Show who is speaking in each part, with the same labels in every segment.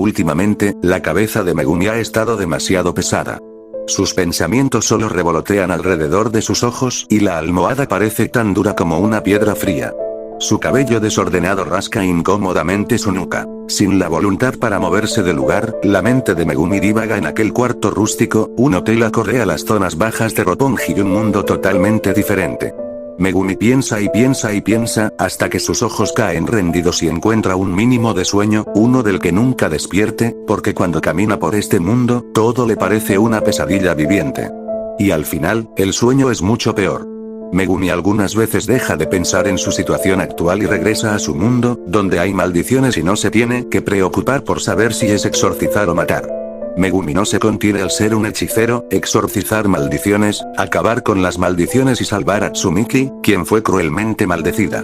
Speaker 1: últimamente, la cabeza de Megumi ha estado demasiado pesada. Sus pensamientos solo revolotean alrededor de sus ojos y la almohada parece tan dura como una piedra fría. Su cabello desordenado rasca incómodamente su nuca. Sin la voluntad para moverse del lugar, la mente de Megumi divaga en aquel cuarto rústico, un hotel acorde a las zonas bajas de Roppongi y un mundo totalmente diferente. Megumi piensa y piensa y piensa, hasta que sus ojos caen rendidos y encuentra un mínimo de sueño, uno del que nunca despierte, porque cuando camina por este mundo, todo le parece una pesadilla viviente. Y al final, el sueño es mucho peor. Megumi algunas veces deja de pensar en su situación actual y regresa a su mundo, donde hay maldiciones y no se tiene que preocupar por saber si es exorcizar o matar. Megumi no se contiene al ser un hechicero, exorcizar maldiciones, acabar con las maldiciones y salvar a Tsumiki, quien fue cruelmente maldecida.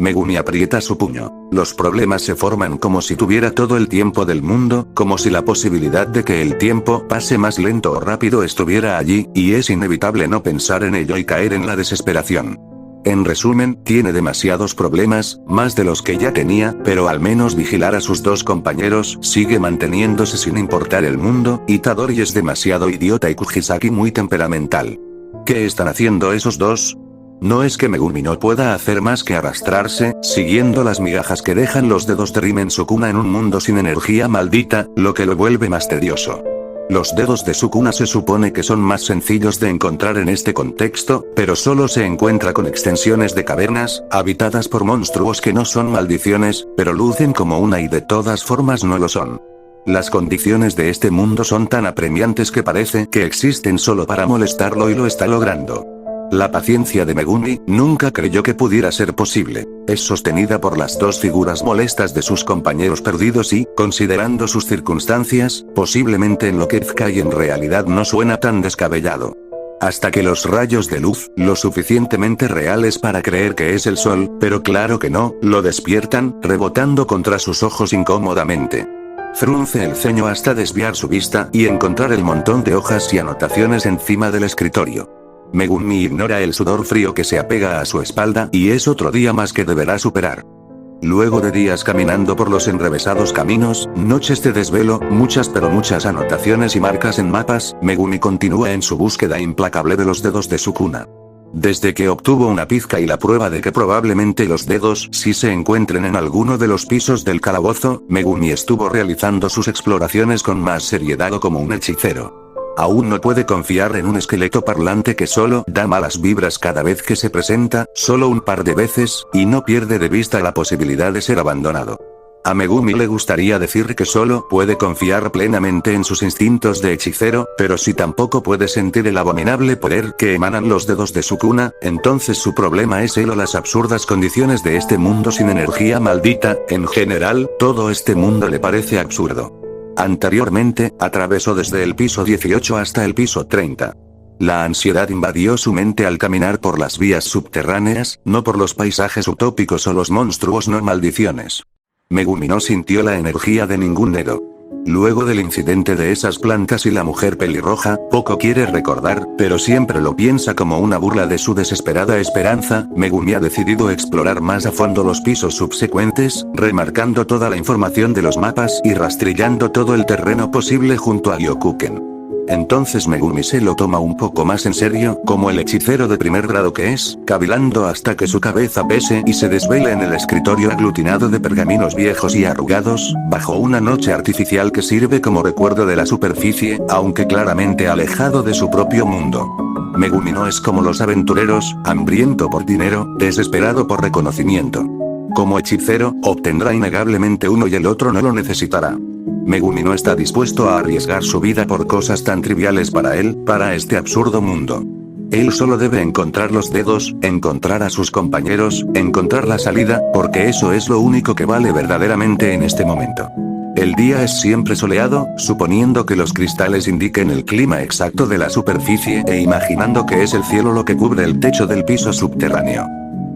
Speaker 1: Megumi aprieta su puño. Los problemas se forman como si tuviera todo el tiempo del mundo, como si la posibilidad de que el tiempo pase más lento o rápido estuviera allí, y es inevitable no pensar en ello y caer en la desesperación. En resumen, tiene demasiados problemas, más de los que ya tenía, pero al menos vigilar a sus dos compañeros, sigue manteniéndose sin importar el mundo, Itadori es demasiado idiota y Kugisaki muy temperamental. ¿Qué están haciendo esos dos? No es que Megumi no pueda hacer más que arrastrarse, siguiendo las migajas que dejan los dedos de Rimen Sukuna en un mundo sin energía maldita, lo que lo vuelve más tedioso. Los dedos de Sukuna se supone que son más sencillos de encontrar en este contexto, pero solo se encuentra con extensiones de cavernas, habitadas por monstruos que no son maldiciones, pero lucen como una y de todas formas no lo son. Las condiciones de este mundo son tan apremiantes que parece que existen solo para molestarlo y lo está logrando. La paciencia de Megumi nunca creyó que pudiera ser posible. Es sostenida por las dos figuras molestas de sus compañeros perdidos y, considerando sus circunstancias, posiblemente enloquezca y en realidad no suena tan descabellado. Hasta que los rayos de luz, lo suficientemente reales para creer que es el sol, pero claro que no, lo despiertan, rebotando contra sus ojos incómodamente. Frunce el ceño hasta desviar su vista y encontrar el montón de hojas y anotaciones encima del escritorio. Megumi ignora el sudor frío que se apega a su espalda y es otro día más que deberá superar. Luego de días caminando por los enrevesados caminos, noches de desvelo, muchas anotaciones y marcas en mapas, Megumi continúa en su búsqueda implacable de los dedos de Sukuna. Desde que obtuvo una pizca y la prueba de que probablemente los dedos sí se encuentren en alguno de los pisos del calabozo, Megumi estuvo realizando sus exploraciones con más seriedad o como un hechicero. Aún no puede confiar en un esqueleto parlante que solo da malas vibras cada vez que se presenta, solo un par de veces, y no pierde de vista la posibilidad de ser abandonado. A Megumi le gustaría decir que solo puede confiar plenamente en sus instintos de hechicero, pero si tampoco puede sentir el abominable poder que emanan los dedos de Sukuna, entonces su problema es él o las absurdas condiciones de este mundo sin energía maldita. En general, todo este mundo le parece absurdo. Anteriormente, atravesó desde el piso 18 hasta el piso 30. La ansiedad invadió su mente al caminar por las vías subterráneas, no por los paisajes utópicos o los monstruos no maldiciones. Megumi no sintió la energía de ningún dedo. Luego del incidente de esas plantas y la mujer pelirroja, poco quiere recordar, pero siempre lo piensa como una burla de su desesperada esperanza. Megumi ha decidido explorar más a fondo los pisos subsecuentes, remarcando toda la información de los mapas y rastrillando todo el terreno posible junto a Gyokuken. Entonces Megumi se lo toma un poco más en serio, como el hechicero de primer grado que es, cavilando hasta que su cabeza pese y se desvela en el escritorio aglutinado de pergaminos viejos y arrugados, bajo una noche artificial que sirve como recuerdo de la superficie, aunque claramente alejado de su propio mundo. Megumi no es como los aventureros, hambriento por dinero, desesperado por reconocimiento. Como hechicero, obtendrá innegablemente uno y el otro no lo necesitará. Megumi no está dispuesto a arriesgar su vida por cosas tan triviales para él, para este absurdo mundo. Él solo debe encontrar los dedos, encontrar a sus compañeros, encontrar la salida, porque eso es lo único que vale verdaderamente en este momento. El día es siempre soleado, suponiendo que los cristales indiquen el clima exacto de la superficie e imaginando que es el cielo lo que cubre el techo del piso subterráneo.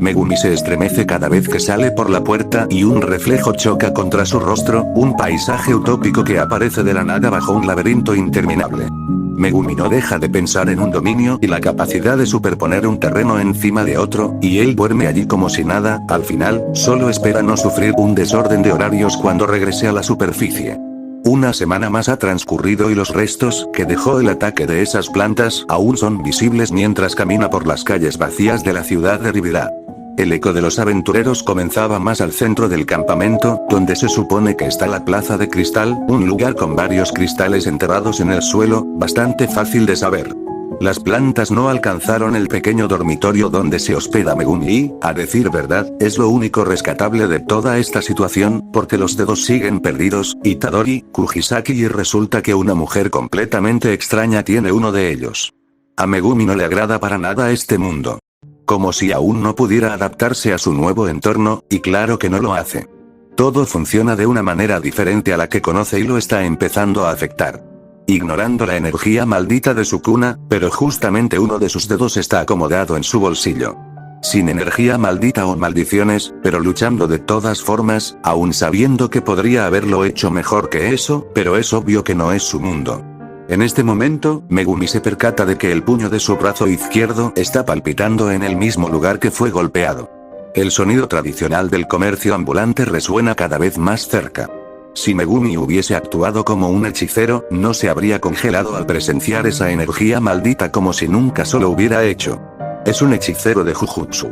Speaker 1: Megumi se estremece cada vez que sale por la puerta y un reflejo choca contra su rostro, un paisaje utópico que aparece de la nada bajo un laberinto interminable. Megumi no deja de pensar en un dominio y la capacidad de superponer un terreno encima de otro, y él duerme allí como si nada. Al final, solo espera no sufrir un desorden de horarios cuando regrese a la superficie. Una semana más ha transcurrido y los restos que dejó el ataque de esas plantas aún son visibles mientras camina por las calles vacías de la ciudad de Rivira. El eco de los aventureros comenzaba más al centro del campamento, donde se supone que está la plaza de cristal, un lugar con varios cristales enterrados en el suelo, bastante fácil de saber. Las plantas no alcanzaron el pequeño dormitorio donde se hospeda Megumi y, a decir verdad, es lo único rescatable de toda esta situación, porque los dedos siguen perdidos, Itadori, Kujisaki y resulta que una mujer completamente extraña tiene uno de ellos. A Megumi no le agrada para nada este mundo. Como si aún no pudiera adaptarse a su nuevo entorno, y claro que no lo hace. Todo funciona de una manera diferente a la que conoce y lo está empezando a afectar. Ignorando la energía maldita de su cuna, pero justamente uno de sus dedos está acomodado en su bolsillo. Sin energía maldita o maldiciones, pero luchando de todas formas, aún sabiendo que podría haberlo hecho mejor que eso, pero es obvio que no es su mundo. En este momento, Megumi se percata de que el puño de su brazo izquierdo está palpitando en el mismo lugar que fue golpeado. El sonido tradicional del comercio ambulante resuena cada vez más cerca. Si Megumi hubiese actuado como un hechicero, no se habría congelado al presenciar esa energía maldita como si nunca solo hubiera hecho. Es un hechicero de Jujutsu.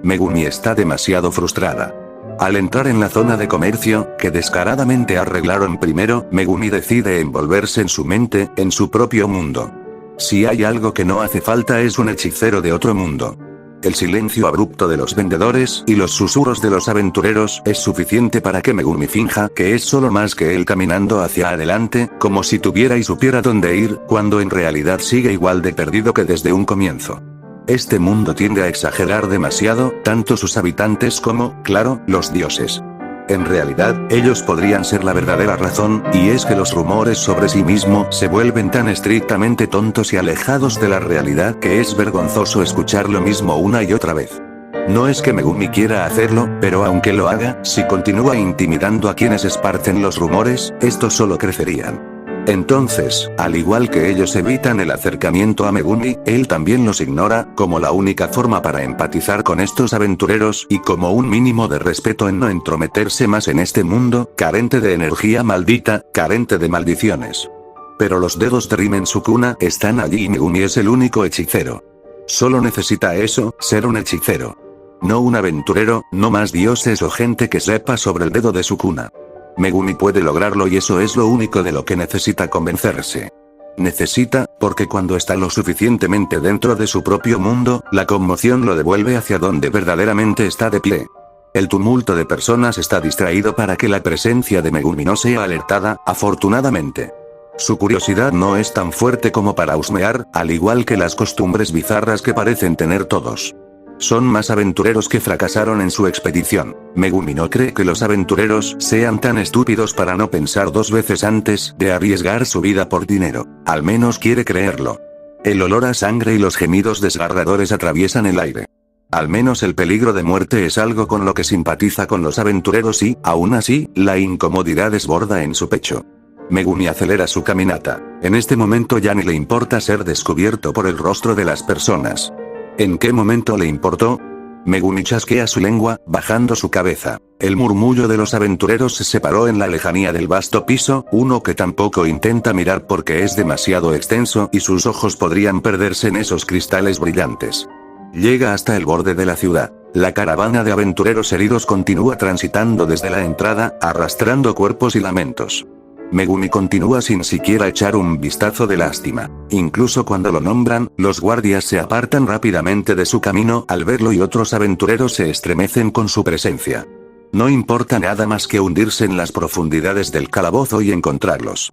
Speaker 1: Megumi está demasiado frustrada. Al entrar en la zona de comercio, que descaradamente arreglaron primero, Megumi decide envolverse en su mente, en su propio mundo. Si hay algo que no hace falta es un hechicero de otro mundo. El silencio abrupto de los vendedores y los susurros de los aventureros es suficiente para que Megumi finja que es solo más que él caminando hacia adelante, como si tuviera y supiera dónde ir, cuando en realidad sigue igual de perdido que desde un comienzo. Este mundo tiende a exagerar demasiado, tanto sus habitantes como, claro, los dioses. En realidad, ellos podrían ser la verdadera razón, y es que los rumores sobre sí mismo se vuelven tan estrictamente tontos y alejados de la realidad que es vergonzoso escuchar lo mismo una y otra vez. No es que Megumi quiera hacerlo, pero aunque lo haga, si continúa intimidando a quienes esparcen los rumores, estos solo crecerían. Entonces, al igual que ellos evitan el acercamiento a Megumi, él también los ignora, como la única forma para empatizar con estos aventureros y como un mínimo de respeto en no entrometerse más en este mundo, carente de energía maldita, carente de maldiciones. Pero los dedos de Rimen Sukuna están allí y Megumi es el único hechicero. Solo necesita eso, ser un hechicero. No un aventurero, no más dioses o gente que sepa sobre el dedo de Sukuna. Megumi puede lograrlo y eso es lo único de lo que necesita convencerse. Necesita, porque cuando está lo suficientemente dentro de su propio mundo, la conmoción lo devuelve hacia donde verdaderamente está de pie. El tumulto de personas está distraído para que la presencia de Megumi no sea alertada, afortunadamente. Su curiosidad no es tan fuerte como para husmear, al igual que las costumbres bizarras que parecen tener todos. Son más aventureros que fracasaron en su expedición. Megumi no cree que los aventureros sean tan estúpidos para no pensar dos veces antes de arriesgar su vida por dinero. Al menos quiere creerlo. El olor a sangre y los gemidos desgarradores atraviesan el aire. Al menos el peligro de muerte es algo con lo que simpatiza con los aventureros y, aún así, la incomodidad desborda en su pecho. Megumi acelera su caminata. En este momento ya ni le importa ser descubierto por el rostro de las personas. ¿En qué momento le importó? Megumi chasquea su lengua, bajando su cabeza. El murmullo de los aventureros se separó en la lejanía del vasto piso, uno que tampoco intenta mirar porque es demasiado extenso y sus ojos podrían perderse en esos cristales brillantes. Llega hasta el borde de la ciudad. La caravana de aventureros heridos continúa transitando desde la entrada, arrastrando cuerpos y lamentos. Megumi continúa sin siquiera echar un vistazo de lástima. Incluso cuando lo nombran, los guardias se apartan rápidamente de su camino al verlo y otros aventureros se estremecen con su presencia. No importa nada más que hundirse en las profundidades del calabozo y encontrarlos.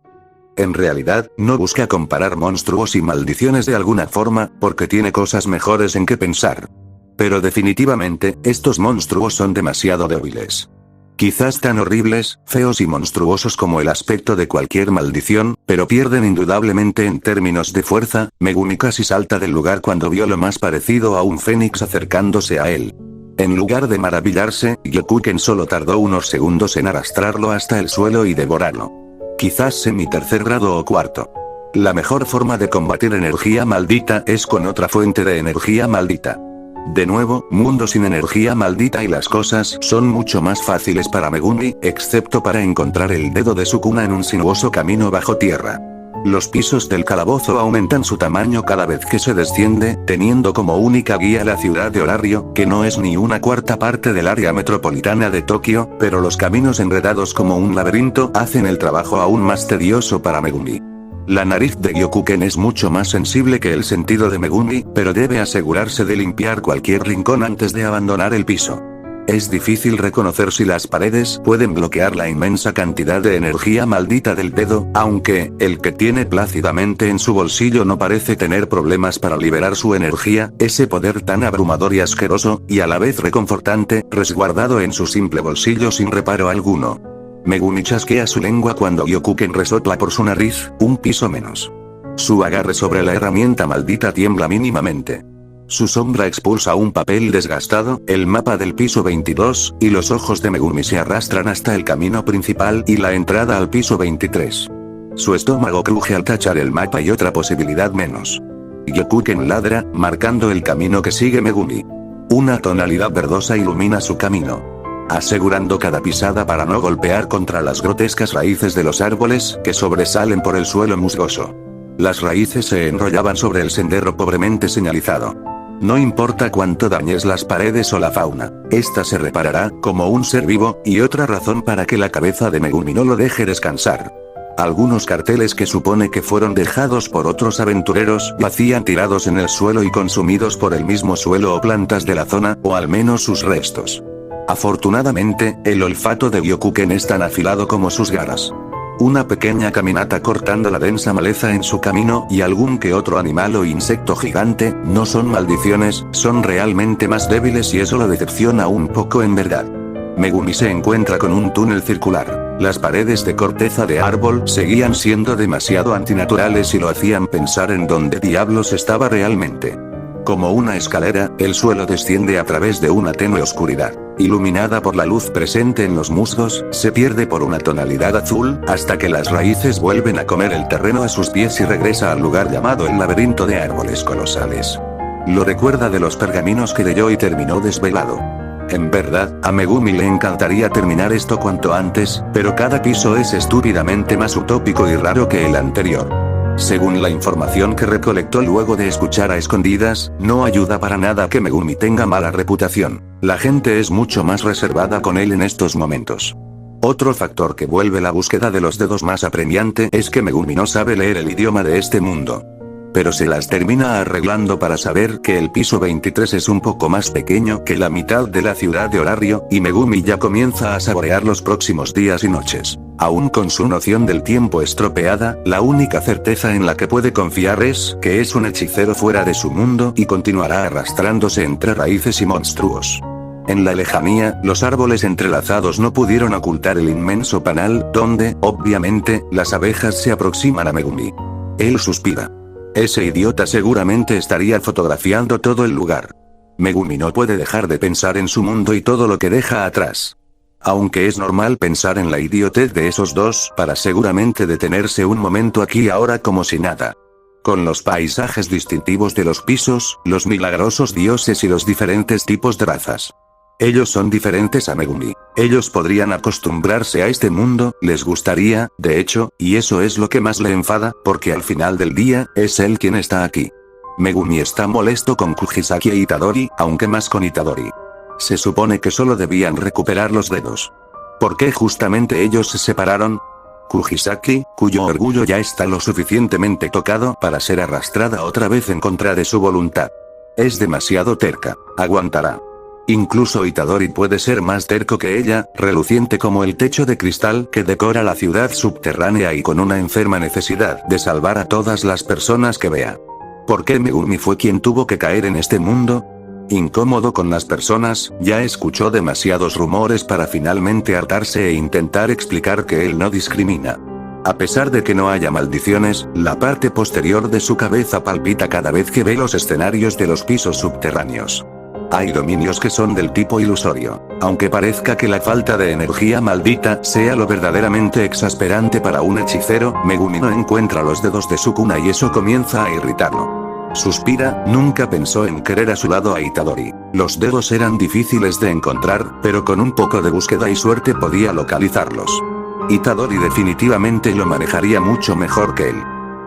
Speaker 1: En realidad, no busca comparar monstruos y maldiciones de alguna forma, porque tiene cosas mejores en que pensar. Pero definitivamente, estos monstruos son demasiado débiles. Quizás tan horribles, feos y monstruosos como el aspecto de cualquier maldición, pero pierden indudablemente en términos de fuerza. Megumi casi salta del lugar cuando vio lo más parecido a un fénix acercándose a él. En lugar de maravillarse, Gyokuken solo tardó unos segundos en arrastrarlo hasta el suelo y devorarlo. Quizás semi-tercer grado o cuarto. La mejor forma de combatir energía maldita es con otra fuente de energía maldita. De nuevo, mundo sin energía maldita y las cosas son mucho más fáciles para Megumi, excepto para encontrar el dedo de Sukuna en un sinuoso camino bajo tierra. Los pisos del calabozo aumentan su tamaño cada vez que se desciende, teniendo como única guía la ciudad de Horario, que no es ni una cuarta parte del área metropolitana de Tokio, pero los caminos enredados como un laberinto hacen el trabajo aún más tedioso para Megumi. La nariz de Gyokuken es mucho más sensible que el sentido de Megumi, pero debe asegurarse de limpiar cualquier rincón antes de abandonar el piso. Es difícil reconocer si las paredes pueden bloquear la inmensa cantidad de energía maldita del dedo, aunque, el que tiene plácidamente en su bolsillo no parece tener problemas para liberar su energía, ese poder tan abrumador y asqueroso, y a la vez reconfortante, resguardado en su simple bolsillo sin reparo alguno. Megumi chasquea su lengua cuando Gyokuken resopla por su nariz, un piso menos. Su agarre sobre la herramienta maldita tiembla mínimamente. Su sombra expulsa un papel desgastado, el mapa del piso 22, y los ojos de Megumi se arrastran hasta el camino principal y la entrada al piso 23. Su estómago cruje al tachar el mapa y otra posibilidad menos. Gyokuken ladra, marcando el camino que sigue Megumi. Una tonalidad verdosa ilumina su camino, asegurando cada pisada para no golpear contra las grotescas raíces de los árboles que sobresalen por el suelo musgoso. Las raíces se enrollaban sobre el sendero pobremente señalizado. No importa cuánto dañes las paredes o la fauna, esta se reparará, como un ser vivo, y otra razón para que la cabeza de Megumi no lo deje descansar. Algunos carteles que supone que fueron dejados por otros aventureros yacían tirados en el suelo y consumidos por el mismo suelo o plantas de la zona, o al menos sus restos. Afortunadamente, el olfato de Gyokuken es tan afilado como sus garras. Una pequeña caminata cortando la densa maleza en su camino y algún que otro animal o insecto gigante, no son maldiciones, son realmente más débiles y eso lo decepciona un poco en verdad. Megumi se encuentra con un túnel circular. Las paredes de corteza de árbol seguían siendo demasiado antinaturales y lo hacían pensar en dónde diablos estaba realmente. Como una escalera, el suelo desciende a través de una tenue oscuridad. Iluminada por la luz presente en los musgos, se pierde por una tonalidad azul, hasta que las raíces vuelven a comer el terreno a sus pies y regresa al lugar llamado el laberinto de árboles colosales. Lo recuerda de los pergaminos que leyó y terminó desvelado. En verdad, a Megumi le encantaría terminar esto cuanto antes, pero cada piso es estúpidamente más utópico y raro que el anterior. Según la información que recolectó luego de escuchar a escondidas, no ayuda para nada que Megumi tenga mala reputación. La gente es mucho más reservada con él en estos momentos. Otro factor que vuelve la búsqueda de los dedos más apremiante es que Megumi no sabe leer el idioma de este mundo. Pero se las termina arreglando para saber que el piso 23 es un poco más pequeño que la mitad de la ciudad de Horario, y Megumi ya comienza a saborear los próximos días y noches. Aún con su noción del tiempo estropeada, la única certeza en la que puede confiar es que es un hechicero fuera de su mundo y continuará arrastrándose entre raíces y monstruos. En la lejanía, los árboles entrelazados no pudieron ocultar el inmenso panal, donde, obviamente, las abejas se aproximan a Megumi. Él suspira. Ese idiota seguramente estaría fotografiando todo el lugar. Megumi no puede dejar de pensar en su mundo y todo lo que deja atrás. Aunque es normal pensar en la idiotez de esos dos, para seguramente detenerse un momento aquí y ahora como si nada. Con los paisajes distintivos de los pisos, los milagrosos dioses y los diferentes tipos de razas. Ellos son diferentes a Megumi. Ellos podrían acostumbrarse a este mundo, les gustaría, de hecho, y eso es lo que más le enfada, porque al final del día, es él quien está aquí. Megumi está molesto con Kujisaki e Itadori, aunque más con Itadori. Se supone que solo debían recuperar los dedos. ¿Por qué justamente ellos se separaron? Kujisaki, cuyo orgullo ya está lo suficientemente tocado para ser arrastrada otra vez en contra de su voluntad. Es demasiado terca, aguantará. Incluso Itadori puede ser más terco que ella, reluciente como el techo de cristal que decora la ciudad subterránea y con una enferma necesidad de salvar a todas las personas que vea. ¿Por qué Megumi fue quien tuvo que caer en este mundo? Incómodo con las personas, ya escuchó demasiados rumores para finalmente hartarse e intentar explicar que él no discrimina. A pesar de que no haya maldiciones, la parte posterior de su cabeza palpita cada vez que ve los escenarios de los pisos subterráneos. Hay dominios que son del tipo ilusorio. Aunque parezca que la falta de energía maldita sea lo verdaderamente exasperante para un hechicero, Megumi no encuentra los dedos de Sukuna y eso comienza a irritarlo. Suspira, nunca pensó en querer a su lado a Itadori. Los dedos eran difíciles de encontrar, pero con un poco de búsqueda y suerte podía localizarlos. Itadori definitivamente lo manejaría mucho mejor que él.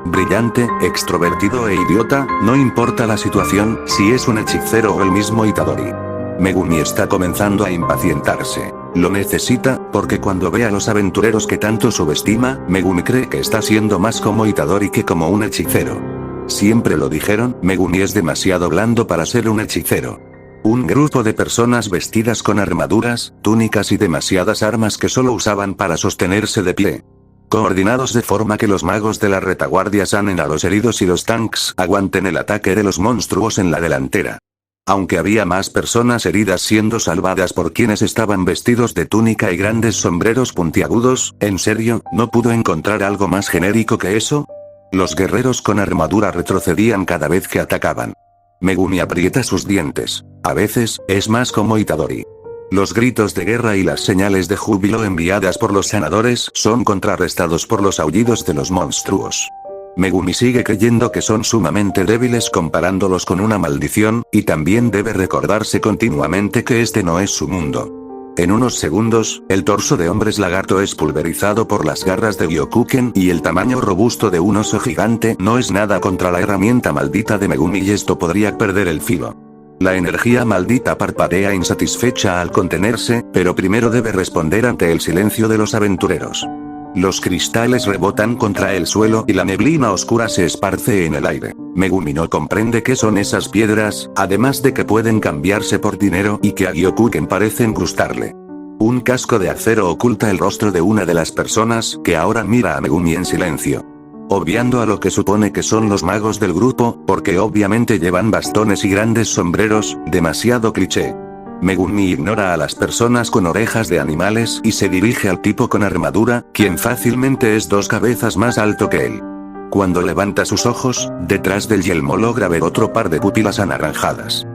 Speaker 1: Brillante, extrovertido e idiota, no importa la situación, si es un hechicero o el mismo Itadori. Megumi está comenzando a impacientarse. Lo necesita, porque cuando ve a los aventureros que tanto subestima, Megumi cree que está siendo más como Itadori que como un hechicero. Siempre lo dijeron, Megumi es demasiado blando para ser un hechicero. Un grupo de personas vestidas con armaduras, túnicas y demasiadas armas que solo usaban para sostenerse de pie. Coordinados de forma que los magos de la retaguardia sanen a los heridos y los tanks aguanten el ataque de los monstruos en la delantera. Aunque había más personas heridas siendo salvadas por quienes estaban vestidos de túnica y grandes sombreros puntiagudos, ¿en serio, no pudo encontrar algo más genérico que eso? Los guerreros con armadura retrocedían cada vez que atacaban. Megumi aprieta sus dientes. A veces, es más como Itadori. Los gritos de guerra y las señales de júbilo enviadas por los sanadores son contrarrestados por los aullidos de los monstruos. Megumi sigue creyendo que son sumamente débiles comparándolos con una maldición, y también debe recordarse continuamente que este no es su mundo. En unos segundos, el torso de hombres lagarto es pulverizado por las garras de Gyokuken y el tamaño robusto de un oso gigante no es nada contra la herramienta maldita de Megumi y esto podría perder el filo. La energía maldita parpadea insatisfecha al contenerse, pero primero debe responder ante el silencio de los aventureros. Los cristales rebotan contra el suelo y la neblina oscura se esparce en el aire. Megumi no comprende qué son esas piedras, además de que pueden cambiarse por dinero y que a Gyokuken parecen gustarle. Un casco de acero oculta el rostro de una de las personas que ahora mira a Megumi en silencio. Obviando a lo que supone que son los magos del grupo, porque obviamente llevan bastones y grandes sombreros, demasiado cliché. Megumi ignora a las personas con orejas de animales y se dirige al tipo con armadura, quien fácilmente es 2 cabezas más alto que él. Cuando levanta sus ojos, detrás del yelmo logra ver otro par de pupilas anaranjadas.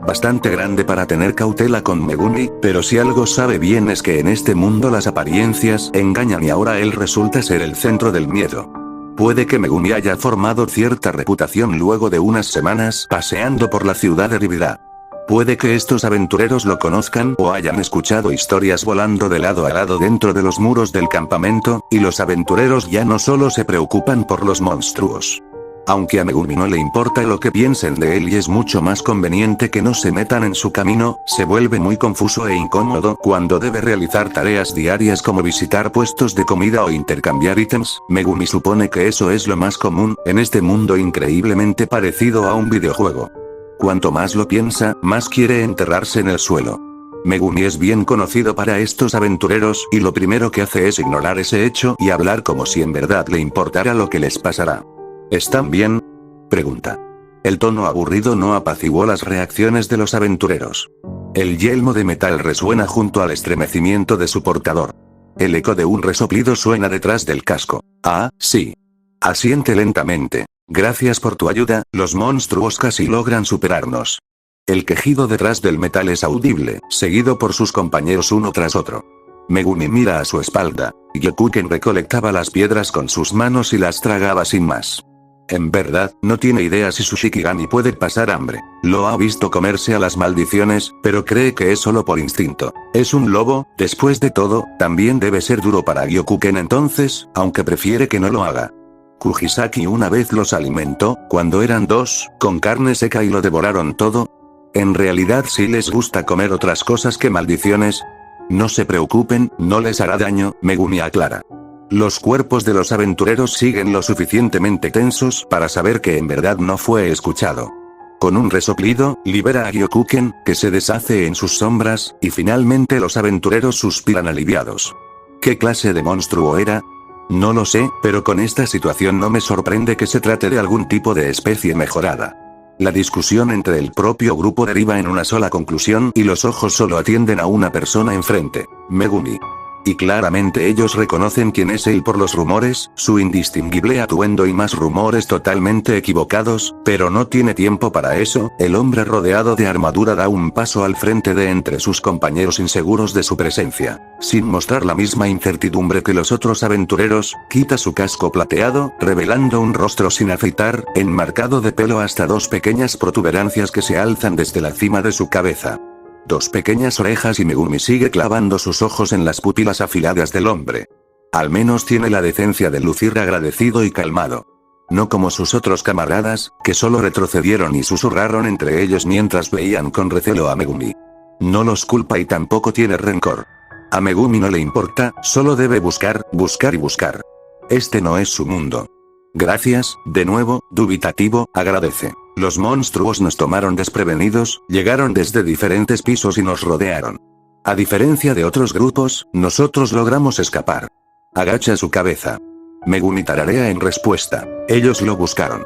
Speaker 1: Bastante grande para tener cautela con Megumi, pero si algo sabe bien es que en este mundo las apariencias engañan y ahora él resulta ser el centro del miedo. Puede que Megumi haya formado cierta reputación luego de unas semanas paseando por la ciudad de Ribira. Puede que estos aventureros lo conozcan o hayan escuchado historias volando de lado a lado dentro de los muros del campamento, y los aventureros ya no solo se preocupan por los monstruos. Aunque a Megumi no le importa lo que piensen de él y es mucho más conveniente que no se metan en su camino, se vuelve muy confuso e incómodo cuando debe realizar tareas diarias como visitar puestos de comida o intercambiar ítems. Megumi supone que eso es lo más común, en este mundo increíblemente parecido a un videojuego. Cuanto más lo piensa, más quiere enterrarse en el suelo. Megumi es bien conocido para estos aventureros y lo primero que hace es ignorar ese hecho y hablar como si en verdad le importara lo que les pasará. ¿Están bien?, pregunta. El tono aburrido no apaciguó las reacciones de los aventureros. El yelmo de metal resuena junto al estremecimiento de su portador. El eco de un resoplido suena detrás del casco. Ah, sí. Asiente lentamente. Gracias por tu ayuda, los monstruos casi logran superarnos. El quejido detrás del metal es audible, seguido por sus compañeros uno tras otro. Megumi mira a su espalda. Gyokuken recolectaba las piedras con sus manos y las tragaba sin más. En verdad, no tiene idea si su Shikigami puede pasar hambre. Lo ha visto comerse a las maldiciones, pero cree que es solo por instinto. Es un lobo, después de todo, también debe ser duro para Gyokuken entonces, aunque prefiere que no lo haga. Kujisaki una vez los alimentó, cuando eran 2, con carne seca y lo devoraron todo. En realidad sí les gusta comer otras cosas que maldiciones. No se preocupen, no les hará daño, Megumi aclara. Los cuerpos de los aventureros siguen lo suficientemente tensos para saber que en verdad no fue escuchado. Con un resoplido, libera a Gyokuken, que se deshace en sus sombras, y finalmente los aventureros suspiran aliviados. ¿Qué clase de monstruo era? No lo sé, pero con esta situación no me sorprende que se trate de algún tipo de especie mejorada. La discusión entre el propio grupo deriva en una sola conclusión y los ojos solo atienden a una persona enfrente, Megumi. Y claramente ellos reconocen quién es él por los rumores, su indistinguible atuendo y más rumores totalmente equivocados, pero no tiene tiempo para eso. El hombre rodeado de armadura da un paso al frente de entre sus compañeros inseguros de su presencia. Sin mostrar la misma incertidumbre que los otros aventureros, quita su casco plateado, revelando un rostro sin afeitar, enmarcado de pelo hasta dos pequeñas protuberancias que se alzan desde la cima de su cabeza. Dos pequeñas orejas y Megumi sigue clavando sus ojos en las pupilas afiladas del hombre. Al menos tiene la decencia de lucir agradecido y calmado. No como sus otros camaradas, que solo retrocedieron y susurraron entre ellos mientras veían con recelo a Megumi. No los culpa y tampoco tiene rencor. A Megumi no le importa, solo debe buscar, buscar y buscar. Este no es su mundo. Gracias, de nuevo, dubitativo, agradece. Los monstruos nos tomaron desprevenidos, llegaron desde diferentes pisos y nos rodearon. A diferencia de otros grupos, nosotros logramos escapar. Agacha su cabeza. Megumi tararea en respuesta. Ellos lo buscaron.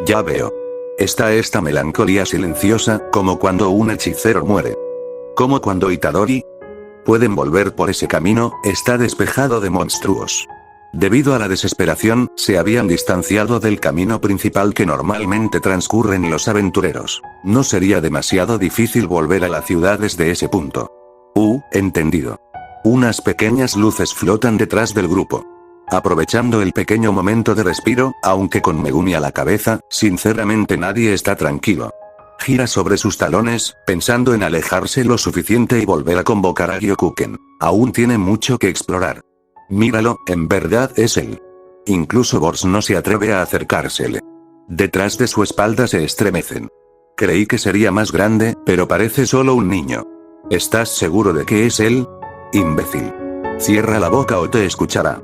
Speaker 1: Ya veo. Está esta melancolía silenciosa, como cuando un hechicero muere. Como cuando Itadori. Pueden volver por ese camino, está despejado de monstruos. Debido a la desesperación, se habían distanciado del camino principal que normalmente transcurren los aventureros. No sería demasiado difícil volver a la ciudad desde ese punto. Entendido. Unas pequeñas luces flotan detrás del grupo. Aprovechando el pequeño momento de respiro, aunque con Megumi a la cabeza, sinceramente nadie está tranquilo. Gira sobre sus talones, pensando en alejarse lo suficiente y volver a convocar a Gyokuken. Aún tiene mucho que explorar. Míralo, en verdad es él. Incluso Bors no se atreve a acercársele. Detrás de su espalda se estremecen. Creí que sería más grande, pero parece solo un niño. ¿Estás seguro de que es él? Imbécil. Cierra la boca o te escuchará.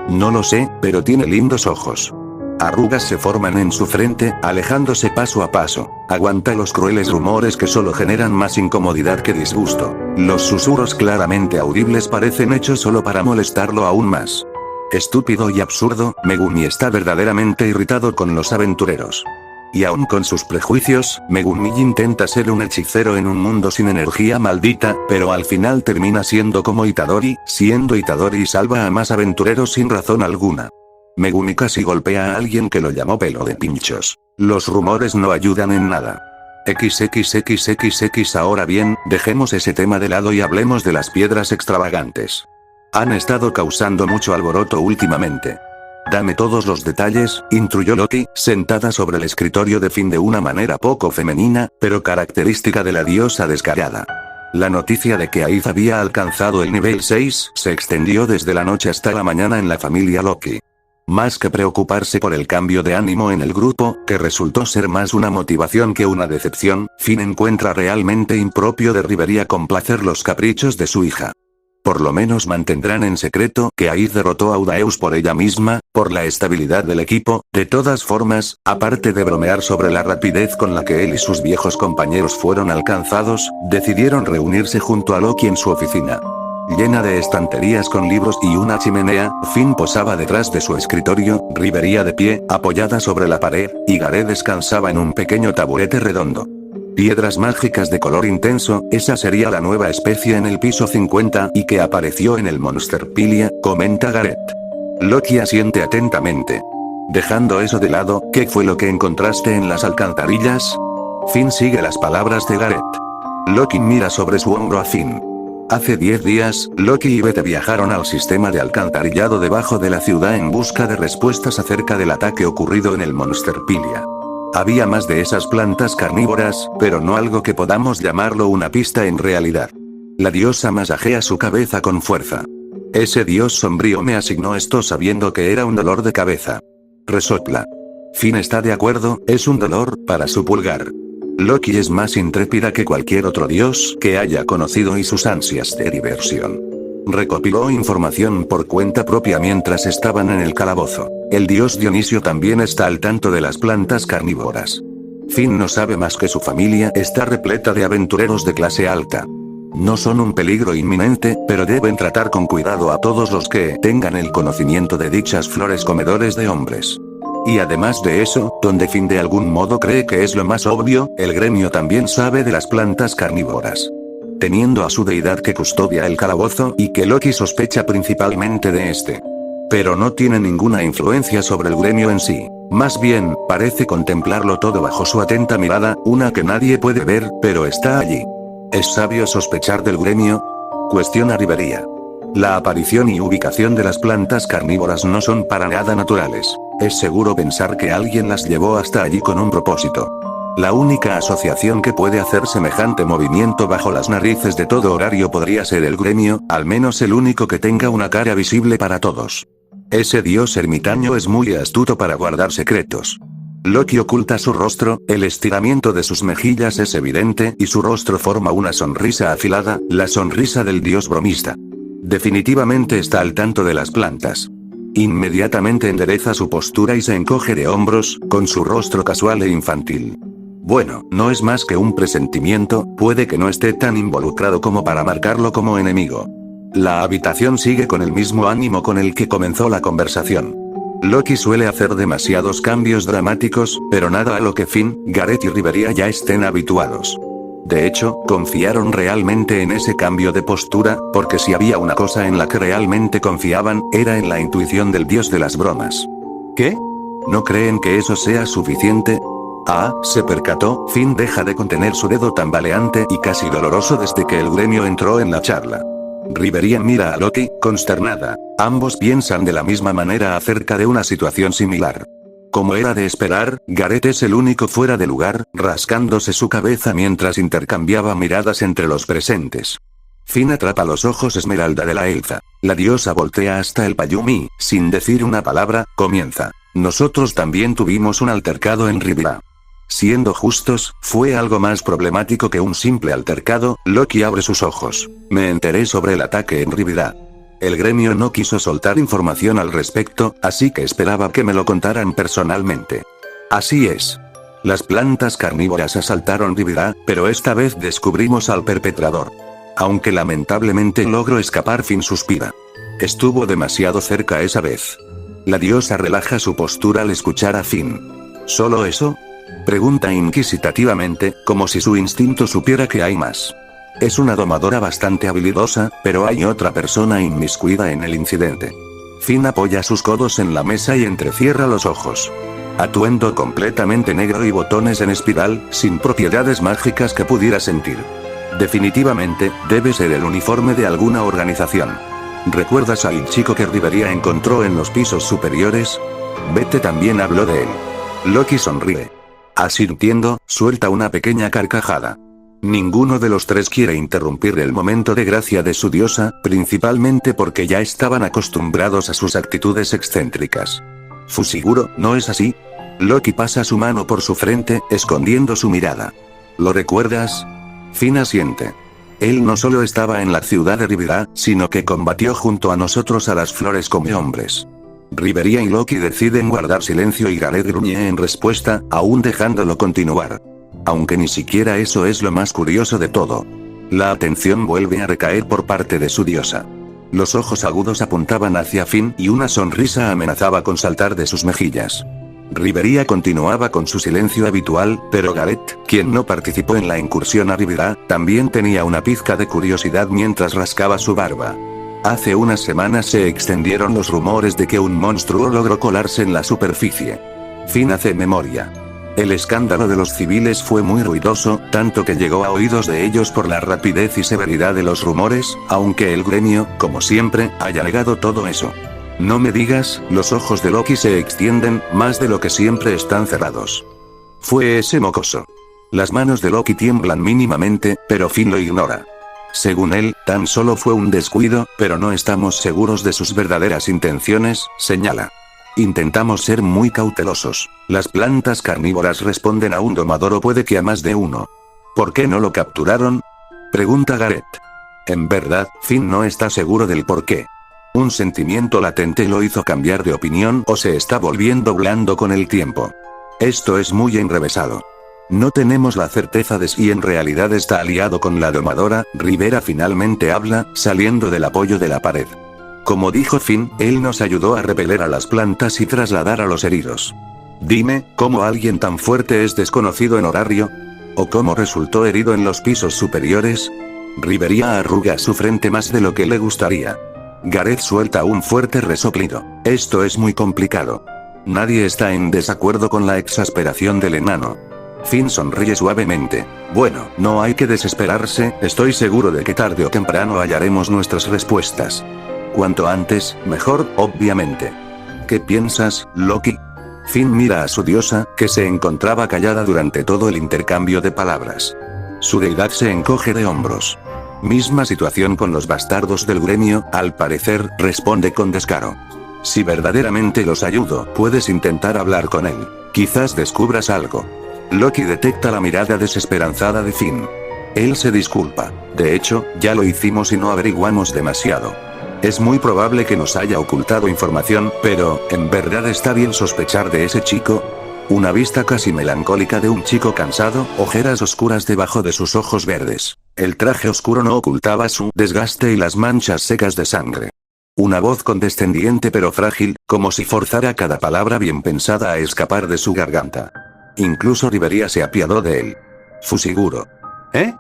Speaker 1: No lo sé, pero tiene lindos ojos. Arrugas se forman en su frente, alejándose paso a paso. Aguanta los crueles rumores que solo generan más incomodidad que disgusto. Los susurros claramente audibles parecen hechos solo para molestarlo aún más. Estúpido y absurdo, Megumi está verdaderamente irritado con los aventureros. Y aún con sus prejuicios, Megumi intenta ser un hechicero en un mundo sin energía maldita, pero al final termina siendo como Itadori, siendo Itadori y salva a más aventureros sin razón alguna. Megumi casi golpea a alguien que lo llamó pelo de pinchos. Los rumores no ayudan en nada. Ahora bien, dejemos ese tema de lado y hablemos de las piedras extravagantes. Han estado causando mucho alboroto últimamente. Dame todos los detalles, instruyó Loki, sentada sobre el escritorio de Finn de una manera poco femenina, pero característica de la diosa descarada. La noticia de que Aiz había alcanzado el nivel 6 se extendió desde la noche hasta la mañana en la familia Loki. Más que preocuparse por el cambio de ánimo en el grupo, que resultó ser más una motivación que una decepción, Finn encuentra realmente impropio de Riveria complacer los caprichos de su hija. Por lo menos mantendrán en secreto que Aiz derrotó a Udaeus por ella misma, por la estabilidad del equipo. De todas formas, aparte de bromear sobre la rapidez con la que él y sus viejos compañeros fueron alcanzados, decidieron reunirse junto a Loki en su oficina. Llena de estanterías con libros y una chimenea, Finn posaba detrás de su escritorio, Riveria de pie, apoyada sobre la pared, y Gareth descansaba en un pequeño taburete redondo. Piedras mágicas de color intenso, esa sería la nueva especie en el piso 50 y que apareció en el Monsterpilia, comenta Gareth. Loki asiente atentamente. Dejando eso de lado, ¿qué fue lo que encontraste en las alcantarillas? Finn sigue las palabras de Gareth. Loki mira sobre su hombro a Finn. Hace 10 días, Loki y Bete viajaron al sistema de alcantarillado debajo de la ciudad en busca de respuestas acerca del ataque ocurrido en el Monsterpilia. Había más de esas plantas carnívoras, pero no algo que podamos llamarlo una pista en realidad. La diosa masajea su cabeza con fuerza. Ese dios sombrío me asignó esto sabiendo que era un dolor de cabeza. Resopla. Finn está de acuerdo, es un dolor, para su pulgar. Loki es más intrépida que cualquier otro dios que haya conocido y sus ansias de diversión. Recopiló información por cuenta propia mientras estaban en el calabozo. El dios Dionisio también está al tanto de las plantas carnívoras. Finn no sabe más que su familia está repleta de aventureros de clase alta. No son un peligro inminente, pero deben tratar con cuidado a todos los que tengan el conocimiento de dichas flores comedores de hombres. Y además de eso, donde Finn de algún modo cree que es lo más obvio, el gremio también sabe de las plantas carnívoras. teniendo a su deidad que custodia el calabozo y que Loki sospecha principalmente de este. Pero no tiene ninguna influencia sobre el gremio en sí. Más bien, parece contemplarlo todo bajo su atenta mirada, una que nadie puede ver, pero está allí. ¿Es sabio sospechar del gremio? Cuestiona Rivería. La aparición y ubicación de las plantas carnívoras no son para nada naturales. Es seguro pensar que alguien las llevó hasta allí con un propósito. La única asociación que puede hacer semejante movimiento bajo las narices de todo horario podría ser el gremio, al menos el único que tenga una cara visible para todos. Ese dios ermitaño es muy astuto para guardar secretos. Loki oculta su rostro, el estiramiento de sus mejillas es evidente y su rostro forma una sonrisa afilada, la sonrisa del dios bromista. Definitivamente está al tanto de las plantas. Inmediatamente endereza su postura y se encoge de hombros, con su rostro casual e infantil. Bueno, no es más que un presentimiento, puede que no esté tan involucrado como para marcarlo como enemigo. La habitación sigue con el mismo ánimo con el que comenzó la conversación. Loki suele hacer demasiados cambios dramáticos, pero nada a lo que Finn, Gareth y Rivería ya estén habituados. De hecho, confiaron realmente en ese cambio de postura, porque si había una cosa en la que realmente confiaban, era en la intuición del dios de las bromas. ¿Qué? ¿No creen que eso sea suficiente? Ah, se percató, Finn deja de contener su dedo tambaleante y casi doloroso desde que el gremio entró en la charla. Rivería mira a Loki, consternada. Ambos piensan de la misma manera acerca de una situación similar. Como era de esperar, Gareth es el único fuera de lugar, rascándose su cabeza mientras intercambiaba miradas entre los presentes. Finn atrapa los ojos esmeralda de la elfa. La diosa voltea hasta el Payumi, sin decir una palabra, comienza. Nosotros también tuvimos un altercado en Rivia. Siendo justos, fue algo más problemático que un simple altercado. Loki abre sus ojos. Me enteré sobre el ataque en Rivia. El gremio no quiso soltar información al respecto, así que esperaba que me lo contaran personalmente. Así es. Las plantas carnívoras asaltaron Rivia, pero esta vez descubrimos al perpetrador. Aunque lamentablemente logró escapar, Finn suspira. Estuvo demasiado cerca esa vez. La diosa relaja su postura al escuchar a Finn. ¿Solo eso? Pregunta inquisitivamente, como si su instinto supiera que hay más. Es una domadora bastante habilidosa, pero hay otra persona inmiscuida en el incidente. Finn apoya sus codos en la mesa y entrecierra los ojos. Atuendo completamente negro y botones en espiral, sin propiedades mágicas que pudiera sentir. Definitivamente, debe ser el uniforme de alguna organización. ¿Recuerdas al chico que Rivería encontró en los pisos superiores? Bete también habló de él. Loki sonríe. Asintiendo, suelta una pequeña carcajada. Ninguno de los tres quiere interrumpir el momento de gracia de su diosa, principalmente porque ya estaban acostumbrados a sus actitudes excéntricas. Fusiguro, ¿no es así? Loki pasa su mano por su frente, escondiendo su mirada. ¿Lo recuerdas? Finn asiente. Él no solo estaba en la ciudad de Rivia, sino que combatió junto a nosotros a las flores como hombres. Rivería y Loki deciden guardar silencio y Gareth gruñe en respuesta, aún dejándolo continuar. Aunque ni siquiera eso es lo más curioso de todo. La atención vuelve a recaer por parte de su diosa. Los ojos agudos apuntaban hacia Finn y una sonrisa amenazaba con saltar de sus mejillas. Rivería continuaba con su silencio habitual, pero Gareth, quien no participó en la incursión a Rivia, también tenía una pizca de curiosidad mientras rascaba su barba. Hace unas semanas se extendieron los rumores de que un monstruo logró colarse en la superficie. Finn hace memoria. El escándalo de los civiles fue muy ruidoso, tanto que llegó a oídos de ellos por la rapidez y severidad de los rumores, aunque el gremio, como siempre, haya negado todo eso. No me digas, los ojos de Loki se extienden, más de lo que siempre están cerrados. Fue ese mocoso. Las manos de Loki tiemblan mínimamente, pero Finn lo ignora. Según él, tan solo fue un descuido, pero no estamos seguros de sus verdaderas intenciones, señala. Intentamos ser muy cautelosos. Las plantas carnívoras responden a un domador o puede que a más de uno. ¿Por qué no lo capturaron? Pregunta Gareth. En verdad, Finn no está seguro del por qué. Un sentimiento latente lo hizo cambiar de opinión o se está volviendo blando con el tiempo. Esto es muy enrevesado. No tenemos la certeza de si en realidad está aliado con la domadora. Rivera finalmente habla, saliendo del apoyo de la pared. Como dijo Finn, él nos ayudó a repeler a las plantas y trasladar a los heridos. Dime, ¿cómo alguien tan fuerte es desconocido en horario? ¿O cómo resultó herido en los pisos superiores? Rivería arruga su frente más de lo que le gustaría. Gareth suelta un fuerte resoplido. Esto es muy complicado. Nadie está en desacuerdo con la exasperación del enano. Finn sonríe suavemente. Bueno, no hay que desesperarse, estoy seguro de que tarde o temprano hallaremos nuestras respuestas. Cuanto antes, mejor, obviamente. ¿Qué piensas, Loki? Finn mira a su diosa, que se encontraba callada durante todo el intercambio de palabras. Su deidad se encoge de hombros. Misma situación con los bastardos del gremio, al parecer, responde con descaro. Si verdaderamente los ayudo, puedes intentar hablar con él. Quizás descubras algo. Loki detecta la mirada desesperanzada de Finn. Él se disculpa. De hecho, ya lo hicimos y no averiguamos demasiado. Es muy probable que nos haya ocultado información, pero, ¿en verdad está bien sospechar de ese chico? Una vista casi melancólica de un chico cansado, ojeras oscuras debajo de sus ojos verdes. El traje oscuro no ocultaba su desgaste y las manchas secas de sangre. Una voz condescendiente pero frágil, como si forzara cada palabra bien pensada a escapar de su garganta. Incluso Rivería se apiadó de él. Fusiguro. ¿Eh?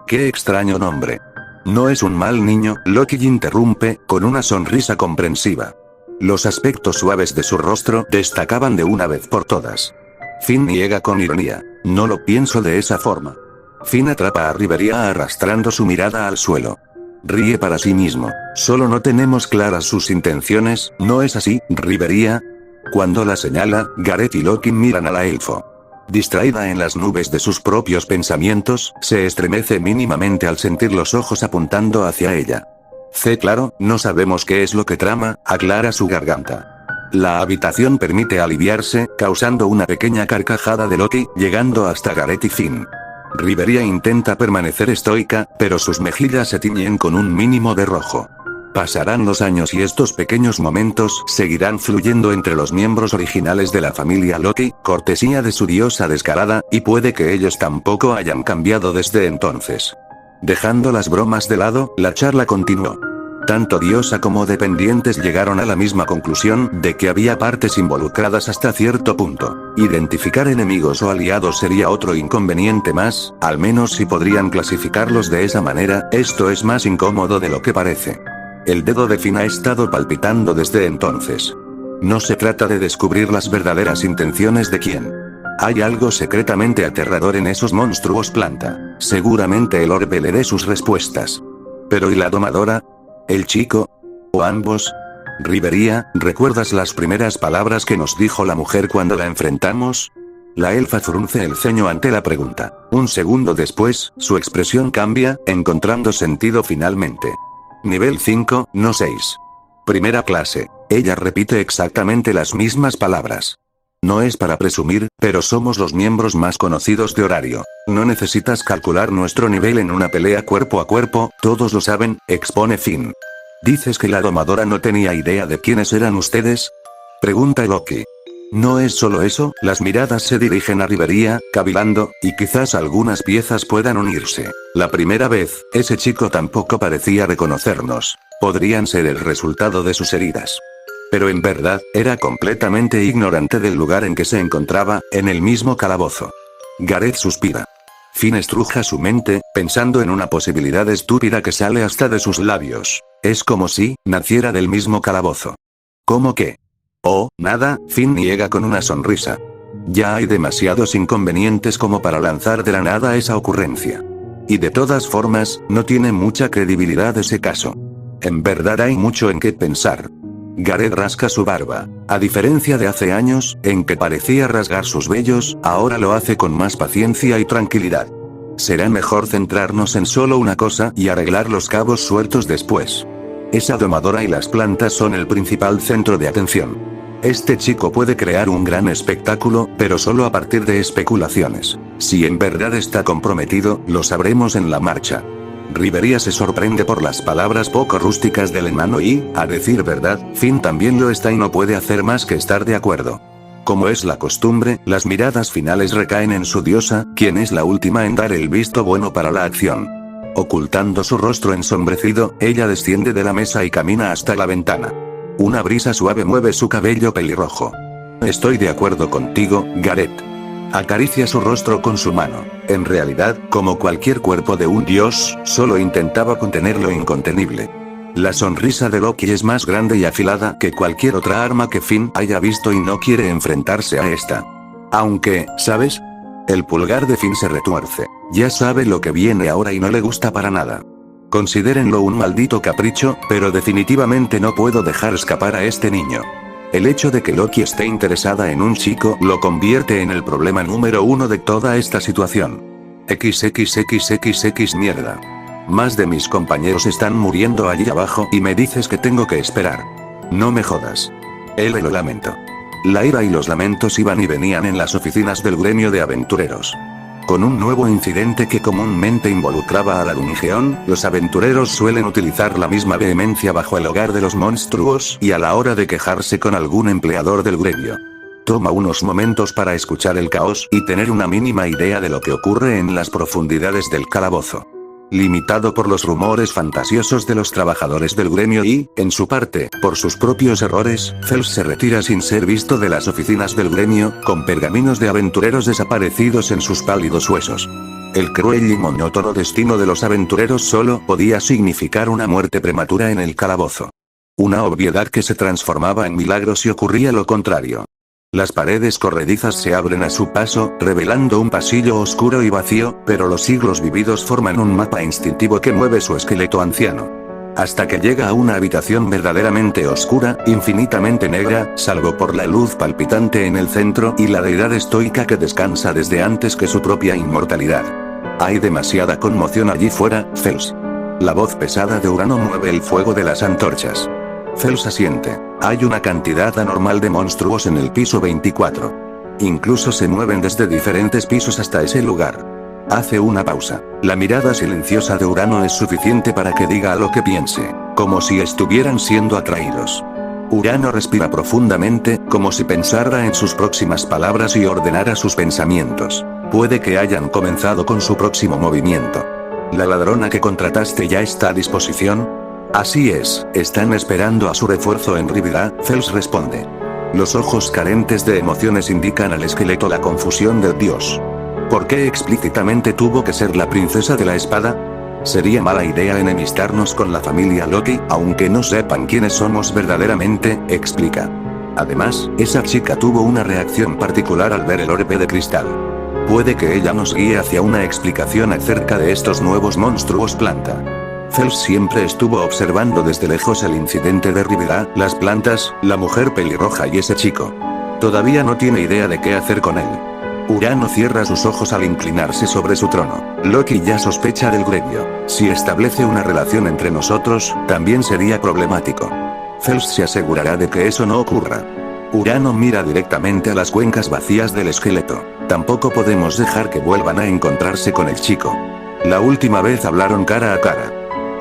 Speaker 1: ¡Qué extraño nombre! No es un mal niño, Loki interrumpe, con una sonrisa comprensiva. Los aspectos suaves de su rostro destacaban de una vez por todas. Finn niega con ironía. No lo pienso de esa forma. Finn atrapa a Rivería arrastrando su mirada al suelo. Ríe para sí mismo. Solo no tenemos claras sus intenciones, ¿no es así, Rivería? Cuando la señala, Gareth y Loki miran a la elfo. Distraída en las nubes de sus propios pensamientos, se estremece mínimamente al sentir los ojos apuntando hacia ella. Claro, no sabemos qué es lo que trama, aclara su garganta. La habitación permite aliviarse, causando una pequeña carcajada de Loki, llegando hasta Gareth y Finn. Rivería intenta permanecer estoica, pero sus mejillas se tiñen con un mínimo de rojo. Pasarán los años y estos pequeños momentos seguirán fluyendo entre los miembros originales de la familia Loki, cortesía de su diosa descarada, y puede que ellos tampoco hayan cambiado desde entonces. Dejando las bromas de lado, la charla continuó. Tanto diosa como dependientes llegaron a la misma conclusión de que había partes involucradas hasta cierto punto. Identificar enemigos o aliados sería otro inconveniente más, al menos si podrían clasificarlos de esa manera, esto es más incómodo de lo que parece. El dedo de Finn ha estado palpitando desde entonces. No se trata de descubrir las verdaderas intenciones de quién. Hay algo secretamente aterrador en esos monstruos planta. Seguramente el orbe le dé sus respuestas. Pero ¿y la domadora? ¿El chico? ¿O ambos? Rivería, ¿recuerdas las primeras palabras que nos dijo la mujer cuando la enfrentamos? La elfa frunce el ceño ante la pregunta. Un segundo después, su expresión cambia, encontrando sentido finalmente. Nivel 5, no 6. Primera clase. Ella repite exactamente las mismas palabras. No es para presumir, pero somos los miembros más conocidos de Horario. No necesitas calcular nuestro nivel en una pelea cuerpo a cuerpo, todos lo saben, expone Finn. ¿Dices que la domadora no tenía idea de quiénes eran ustedes? Pregunta Loki. No es solo eso, las miradas se dirigen a Rivería, cavilando, y quizás algunas piezas puedan unirse. La primera vez, ese chico tampoco parecía reconocernos. Podrían ser el resultado de sus heridas. Pero en verdad, era completamente ignorante del lugar en que se encontraba, en el mismo calabozo. Gareth suspira. Finn estruja su mente, pensando en una posibilidad estúpida que sale hasta de sus labios. Es como si naciera del mismo calabozo. ¿Cómo qué? Oh, nada, Finn niega con una sonrisa. Ya hay demasiados inconvenientes como para lanzar de la nada esa ocurrencia. Y de todas formas, no tiene mucha credibilidad ese caso. En verdad hay mucho en qué pensar. Gareth rasca su barba. A diferencia de hace años, en que parecía rasgar sus vellos, ahora lo hace con más paciencia y tranquilidad. Será mejor centrarnos en solo una cosa y arreglar los cabos sueltos después. Esa domadora y las plantas son el principal centro de atención. Este chico puede crear un gran espectáculo, pero solo a partir de especulaciones. Si en verdad está comprometido, lo sabremos en la marcha. Rivería se sorprende por las palabras poco rústicas del enano y, a decir verdad, Finn también lo está y no puede hacer más que estar de acuerdo. Como es la costumbre, las miradas finales recaen en su diosa, quien es la última en dar el visto bueno para la acción. Ocultando su rostro ensombrecido, ella desciende de la mesa y camina hasta la ventana. Una brisa suave mueve su cabello pelirrojo. Estoy de acuerdo contigo, Gareth. Acaricia su rostro con su mano. En realidad, como cualquier cuerpo de un dios, solo intentaba contener lo incontenible. La sonrisa de Loki es más grande y afilada que cualquier otra arma que Finn haya visto y no quiere enfrentarse a esta. Aunque, ¿sabes? El pulgar de Finn se retuerce. Ya sabe lo que viene ahora y no le gusta para nada. Considérenlo un maldito capricho, pero definitivamente no puedo dejar escapar a este niño. El hecho de que Loki esté interesada en un chico lo convierte en el problema número uno de toda esta situación. XXXXX mierda. Más de mis compañeros están muriendo allí abajo y me dices que tengo que esperar. No me jodas. Lo lamento. La ira y los lamentos iban y venían en las oficinas del gremio de aventureros. Con un nuevo incidente que comúnmente involucraba a la Dungeon, los aventureros suelen utilizar la misma vehemencia bajo el hogar de los monstruos y a la hora de quejarse con algún empleador del gremio. Toma unos momentos para escuchar el caos y tener una mínima idea de lo que ocurre en las profundidades del calabozo. Limitado por los rumores fantasiosos de los trabajadores del gremio y, en su parte, por sus propios errores, Fels se retira sin ser visto de las oficinas del gremio, con pergaminos de aventureros desaparecidos en sus pálidos huesos. El cruel y monótono destino de los aventureros solo podía significar una muerte prematura en el calabozo. Una obviedad que se transformaba en milagro si ocurría lo contrario. Las paredes corredizas se abren a su paso, revelando un pasillo oscuro y vacío, pero los siglos vividos forman un mapa instintivo que mueve su esqueleto anciano. Hasta que llega a una habitación verdaderamente oscura, infinitamente negra, salvo por la luz palpitante en el centro y la deidad estoica que descansa desde antes que su propia inmortalidad. Hay demasiada conmoción allí fuera, Fels. La voz pesada de Urano mueve el fuego de las antorchas. Fels asiente. Hay una cantidad anormal de monstruos en el piso 24. Incluso se mueven desde diferentes pisos hasta ese lugar. Hace una pausa. La mirada silenciosa de Urano es suficiente para que diga lo que piense, como si estuvieran siendo atraídos. Urano respira profundamente, como si pensara en sus próximas palabras y ordenara sus pensamientos. Puede que hayan comenzado con su próximo movimiento. ¿La ladrona que contrataste ya está a disposición? Así es, están esperando a su refuerzo en Rivira, Fels responde. Los ojos carentes de emociones indican al esqueleto la confusión del dios. ¿Por qué explícitamente tuvo que ser la princesa de la espada? Sería mala idea enemistarnos con la familia Loki, aunque no sepan quiénes somos verdaderamente, explica. Además, esa chica tuvo una reacción particular al ver el orbe de cristal. Puede que ella nos guíe hacia una explicación acerca de estos nuevos monstruos planta. Fels siempre estuvo observando desde lejos el incidente de Rivira, las plantas, la mujer pelirroja y ese chico. Todavía no tiene idea de qué hacer con él. Urano cierra sus ojos al inclinarse sobre su trono. Loki ya sospecha del gremio. Si establece una relación entre nosotros, también sería problemático. Fels se asegurará de que eso no ocurra. Urano mira directamente a las cuencas vacías del esqueleto. Tampoco podemos dejar que vuelvan a encontrarse con el chico. La última vez hablaron cara a cara.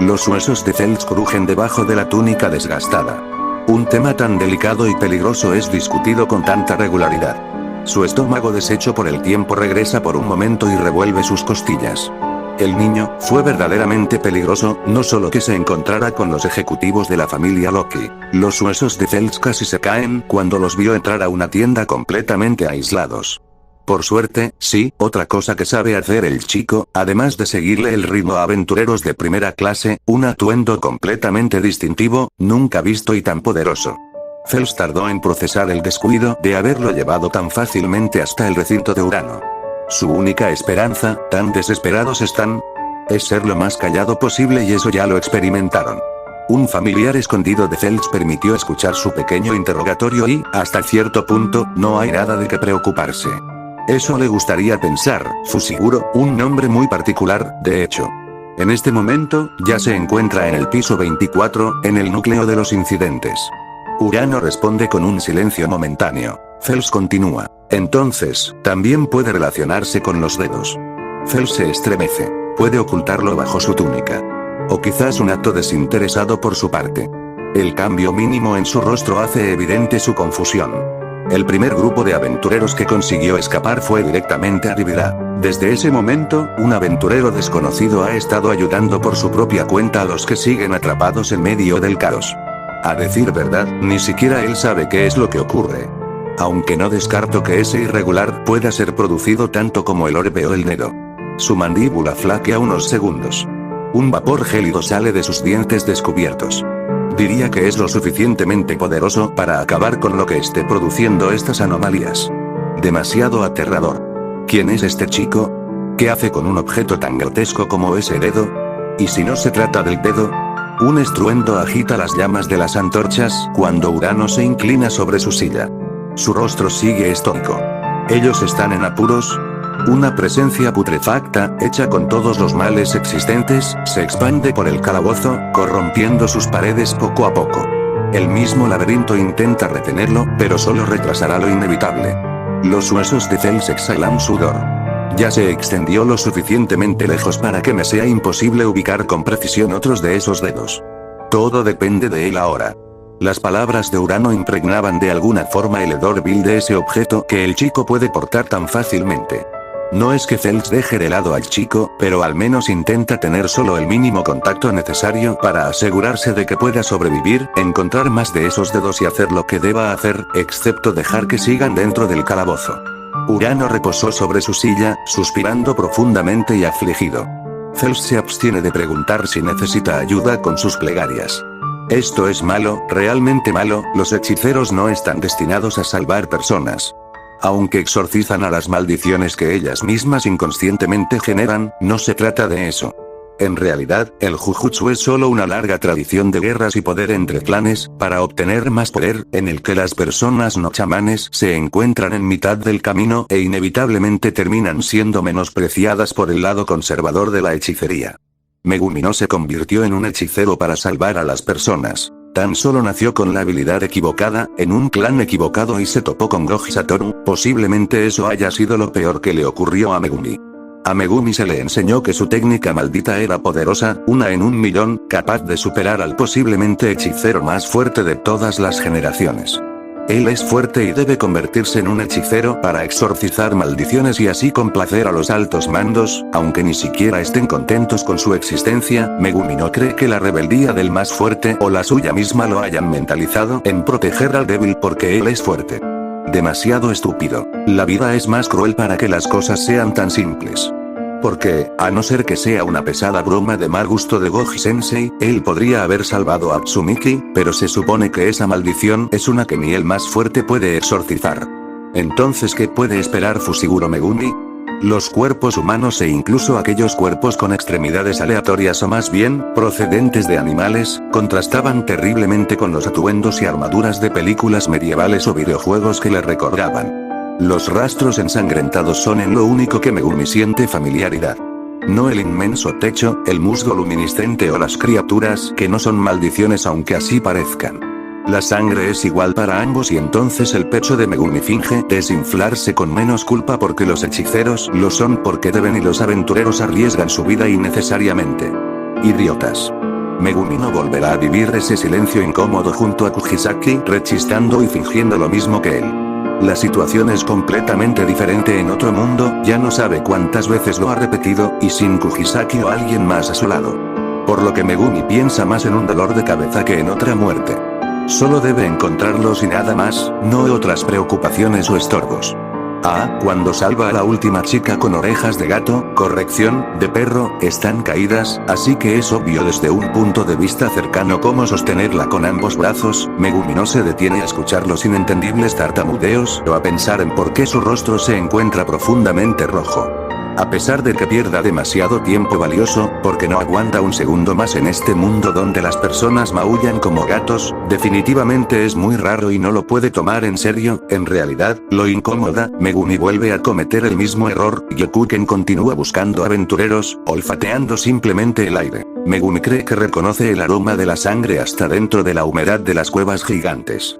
Speaker 1: Los huesos de Fels crujen debajo de la túnica desgastada. Un tema tan delicado y peligroso es discutido con tanta regularidad. Su estómago deshecho por el tiempo regresa por un momento y revuelve sus costillas. El niño fue verdaderamente peligroso, no solo que se encontrara con los ejecutivos de la familia Loki. Los huesos de Fels casi se caen cuando los vio entrar a una tienda completamente aislados. Por suerte, sí, otra cosa que sabe hacer el chico, además de seguirle el ritmo a aventureros de primera clase, un atuendo completamente distintivo, nunca visto y tan poderoso. Fels tardó en procesar el descuido de haberlo llevado tan fácilmente hasta el recinto de Urano. Su única esperanza, tan desesperados están, es ser lo más callado posible y eso ya lo experimentaron. Un familiar escondido de Fels permitió escuchar su pequeño interrogatorio y, hasta cierto punto, no hay nada de qué preocuparse. Eso le gustaría pensar, Fusiguro, un nombre muy particular, de hecho. En este momento, ya se encuentra en el piso 24, en el núcleo de los incidentes. Urano responde con un silencio momentáneo. Fels continúa. Entonces, también puede relacionarse con los dedos. Fels se estremece. Puede ocultarlo bajo su túnica. O quizás un acto desinteresado por su parte. El cambio mínimo en su rostro hace evidente su confusión. El primer grupo de aventureros que consiguió escapar fue directamente a Rivira. Desde ese momento, un aventurero desconocido ha estado ayudando por su propia cuenta a los que siguen atrapados en medio del caos. A decir verdad, ni siquiera él sabe qué es lo que ocurre. Aunque no descarto que ese irregular pueda ser producido tanto como el orbe o el dedo. Su mandíbula flaquea unos segundos. Un vapor gélido sale de sus dientes descubiertos. Diría que es lo suficientemente poderoso para acabar con lo que esté produciendo estas anomalías. Demasiado aterrador. ¿Quién es este chico? ¿Qué hace con un objeto tan grotesco como ese dedo? ¿Y si no se trata del dedo? Un estruendo agita las llamas de las antorchas cuando Urano se inclina sobre su silla. Su rostro sigue estoico. ¿Ellos están en apuros? Una presencia putrefacta, hecha con todos los males existentes, se expande por el calabozo, corrompiendo sus paredes poco a poco. El mismo laberinto intenta retenerlo, pero solo retrasará lo inevitable. Los huesos de Cels exhalan sudor. Ya se extendió lo suficientemente lejos para que me sea imposible ubicar con precisión otros de esos dedos. Todo depende de él ahora. Las palabras de Urano impregnaban de alguna forma el hedor vil de ese objeto que el chico puede portar tan fácilmente. No es que Cels deje de lado al chico, pero al menos intenta tener solo el mínimo contacto necesario para asegurarse de que pueda sobrevivir, encontrar más de esos dedos y hacer lo que deba hacer, excepto dejar que sigan dentro del calabozo. Urano reposó sobre su silla, suspirando profundamente y afligido. Cels se abstiene de preguntar si necesita ayuda con sus plegarias. Esto es malo, realmente malo, los hechiceros no están destinados a salvar personas. Aunque exorcizan a las maldiciones que ellas mismas inconscientemente generan, no se trata de eso. En realidad, el Jujutsu es solo una larga tradición de guerras y poder entre clanes, para obtener más poder, en el que las personas no chamanes se encuentran en mitad del camino e inevitablemente terminan siendo menospreciadas por el lado conservador de la hechicería. Megumi no se convirtió en un hechicero para salvar a las personas. Tan solo nació con la habilidad equivocada, en un clan equivocado y se topó con Goji Satoru, posiblemente eso haya sido lo peor que le ocurrió a Megumi. A Megumi se le enseñó que su técnica maldita era poderosa, una en un millón, capaz de superar al posiblemente hechicero más fuerte de todas las generaciones. Él es fuerte y debe convertirse en un hechicero para exorcizar maldiciones y así complacer a los altos mandos, aunque ni siquiera estén contentos con su existencia. Megumi no cree que la rebeldía del más fuerte o la suya misma lo hayan mentalizado en proteger al débil porque él es fuerte. Demasiado estúpido. La vida es más cruel para que las cosas sean tan simples. Porque, a no ser que sea una pesada broma de mal gusto de Goji Sensei, él podría haber salvado a Tsumiki, pero se supone que esa maldición es una que ni el más fuerte puede exorcizar. Entonces, ¿qué puede esperar Fushiguro Megumi? Los cuerpos humanos e incluso aquellos cuerpos con extremidades aleatorias o más bien, procedentes de animales, contrastaban terriblemente con los atuendos y armaduras de películas medievales o videojuegos que le recordaban. Los rastros ensangrentados son en lo único que Megumi siente familiaridad. No el inmenso techo, el musgo luminiscente o las criaturas que no son maldiciones aunque así parezcan. La sangre es igual para ambos y entonces el pecho de Megumi finge desinflarse con menos culpa porque los hechiceros lo son porque deben y los aventureros arriesgan su vida innecesariamente. Idiotas. Megumi no volverá a vivir ese silencio incómodo junto a Kugisaki rechistando y fingiendo lo mismo que él. La situación es completamente diferente en otro mundo, ya no sabe cuántas veces lo ha repetido, y sin Kugisaki o alguien más a su lado. Por lo que Megumi piensa más en un dolor de cabeza que en otra muerte. Solo debe encontrarlos y nada más, no otras preocupaciones o estorbos. Cuando salva a la última chica con orejas de gato, corrección, de perro, están caídas, así que es obvio desde un punto de vista cercano cómo sostenerla con ambos brazos. Megumi no se detiene a escuchar los inentendibles tartamudeos o a pensar en por qué su rostro se encuentra profundamente rojo. A pesar de que pierda demasiado tiempo valioso, porque no aguanta un segundo más en este mundo donde las personas maullan como gatos, definitivamente es muy raro y no lo puede tomar en serio, en realidad, lo incomoda. Megumi vuelve a cometer el mismo error, Gyokuken continúa buscando aventureros, olfateando simplemente el aire. Megumi cree que reconoce el aroma de la sangre hasta dentro de la humedad de las cuevas gigantes.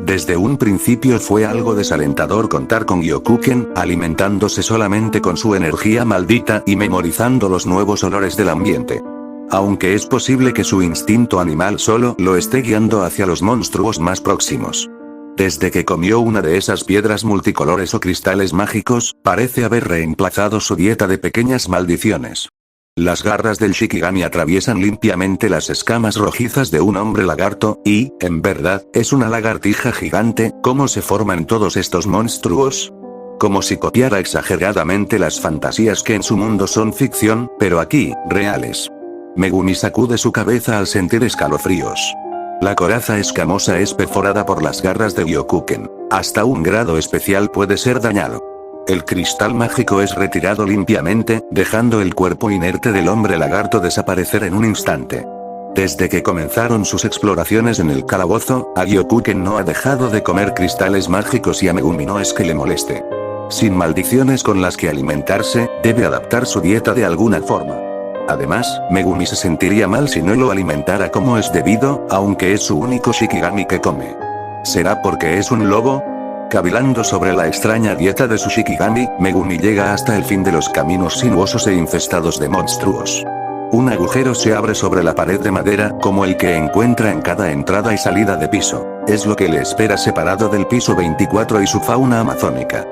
Speaker 1: Desde un principio fue algo desalentador contar con Gyokuken, alimentándose solamente con su energía maldita y memorizando los nuevos olores del ambiente. Aunque es posible que su instinto animal solo lo esté guiando hacia los monstruos más próximos. Desde que comió una de esas piedras multicolores o cristales mágicos, parece haber reemplazado su dieta de pequeñas maldiciones. Las garras del Shikigami atraviesan limpiamente las escamas rojizas de un hombre lagarto, y, en verdad, es una lagartija gigante. ¿Cómo se forman todos estos monstruos? como si copiara exageradamente las fantasías que en su mundo son ficción, pero aquí, reales. Megumi sacude su cabeza al sentir escalofríos. La coraza escamosa es perforada por las garras de Gyokuken. Hasta un grado especial puede ser dañado. El cristal mágico es retirado limpiamente, dejando el cuerpo inerte del hombre lagarto desaparecer en un instante. Desde que comenzaron sus exploraciones en el calabozo, a Gyokuken no ha dejado de comer cristales mágicos y a Megumi no es que le moleste. Sin maldiciones con las que alimentarse, debe adaptar su dieta de alguna forma. Además, Megumi se sentiría mal si no lo alimentara como es debido, aunque es su único Shikigami que come. ¿Será porque es un lobo? Cavilando sobre la extraña dieta de su Shikigami, Megumi llega hasta el fin de los caminos sinuosos e infestados de monstruos. Un agujero se abre sobre la pared de madera, como el que encuentra en cada entrada y salida de piso. Es lo que le espera separado del piso 24 y su fauna amazónica.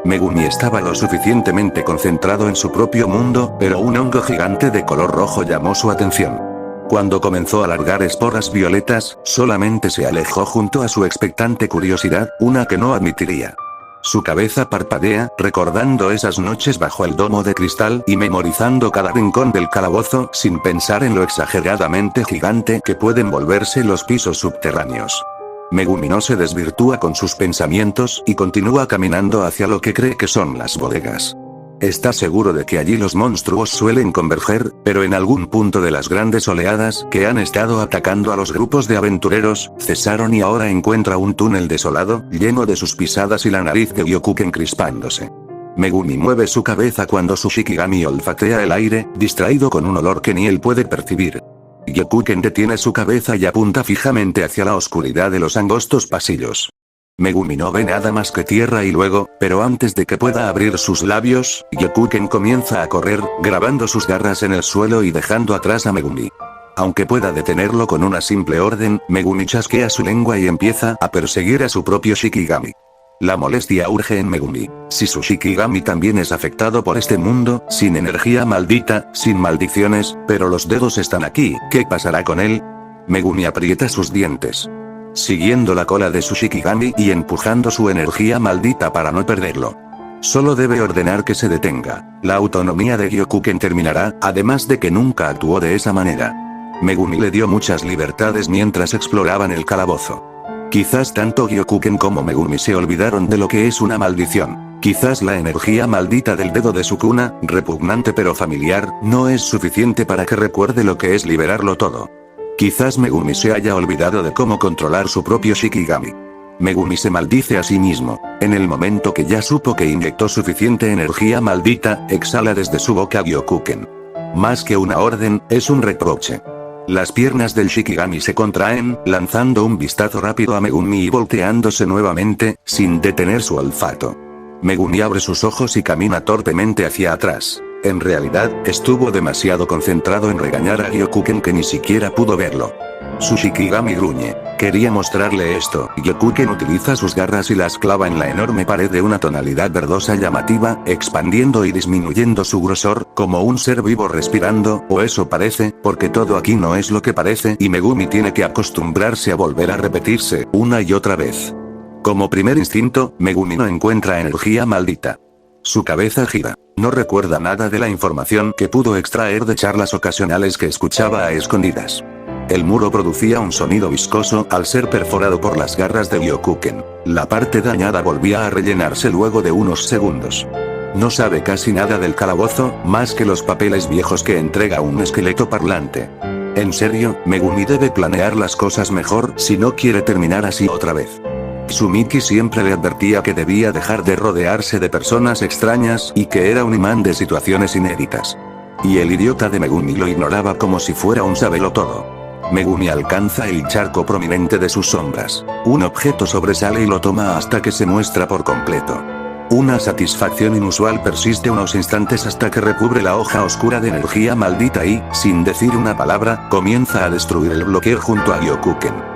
Speaker 1: Megumi estaba lo suficientemente concentrado en su propio mundo, pero un hongo gigante de color rojo llamó su atención. Cuando comenzó a largar esporas violetas, solamente se alejó junto a su expectante curiosidad, una que no admitiría. Su cabeza parpadea, recordando esas noches bajo el domo de cristal y memorizando cada rincón del calabozo sin pensar en lo exageradamente gigante que pueden volverse los pisos subterráneos. Megumi no se desvirtúa con sus pensamientos y continúa caminando hacia lo que cree que son las bodegas. Está seguro de que allí los monstruos suelen converger, pero en algún punto de las grandes oleadas que han estado atacando a los grupos de aventureros, cesaron y ahora encuentra un túnel desolado, lleno de sus pisadas y la nariz de Gyokuken crispándose. Megumi mueve su cabeza cuando su Shikigami olfatea el aire, distraído con un olor que ni él puede percibir. Gyokuken detiene su cabeza y apunta fijamente hacia la oscuridad de los angostos pasillos. Megumi no ve nada más que tierra y luego, pero antes de que pueda abrir sus labios, Gyokuken comienza a correr, grabando sus garras en el suelo y dejando atrás a Megumi. Aunque pueda detenerlo con una simple orden, Megumi chasquea su lengua y empieza a perseguir a su propio Shikigami. La molestia urge en Megumi. Si su Shikigami también es afectado por este mundo, sin energía maldita, sin maldiciones, pero los dedos están aquí, ¿qué pasará con él? Megumi aprieta sus dientes. Siguiendo la cola de su Shikigami y empujando su energía maldita para no perderlo. Solo debe ordenar que se detenga. La autonomía de Gyokuken terminará, además de que nunca actuó de esa manera. Megumi le dio muchas libertades mientras exploraban el calabozo. Quizás tanto Gyokuken como Megumi se olvidaron de lo que es una maldición. Quizás la energía maldita del dedo de Sukuna, repugnante pero familiar, no es suficiente para que recuerde lo que es liberarlo todo. Quizás Megumi se haya olvidado de cómo controlar su propio Shikigami. Megumi se maldice a sí mismo. En el momento que ya supo que inyectó suficiente energía maldita, exhala desde su boca Gyokuken. Más que una orden, es un reproche. Las piernas del Shikigami se contraen, lanzando un vistazo rápido a Megumi y volteándose nuevamente, sin detener su olfato. Megumi abre sus ojos y camina torpemente hacia atrás. En realidad, estuvo demasiado concentrado en regañar a Gyokuken que ni siquiera pudo verlo. Su Shikigami gruñe. Quería mostrarle esto. Gyokuken utiliza sus garras y las clava en la enorme pared de una tonalidad verdosa llamativa, expandiendo y disminuyendo su grosor, como un ser vivo respirando, o eso parece, porque todo aquí no es lo que parece y Megumi tiene que acostumbrarse a volver a repetirse, una y otra vez. Como primer instinto, Megumi no encuentra energía maldita. Su cabeza gira. No recuerda nada de la información que pudo extraer de charlas ocasionales que escuchaba a escondidas. El muro producía un sonido viscoso al ser perforado por las garras de Gyokuken. La parte dañada volvía a rellenarse luego de unos segundos. No sabe casi nada del calabozo, más que los papeles viejos que entrega un esqueleto parlante. En serio, Megumi debe planear las cosas mejor si no quiere terminar así otra vez. Tsumiki siempre le advertía que debía dejar de rodearse de personas extrañas y que era un imán de situaciones inéditas. Y el idiota de Megumi lo ignoraba como si fuera un sabelotodo. Megumi alcanza el charco prominente de sus sombras. Un objeto sobresale y lo toma hasta que se muestra por completo. Una satisfacción inusual persiste unos instantes hasta que recubre la hoja oscura de energía maldita y, sin decir una palabra, comienza a destruir el bloqueo junto a Gyokuken.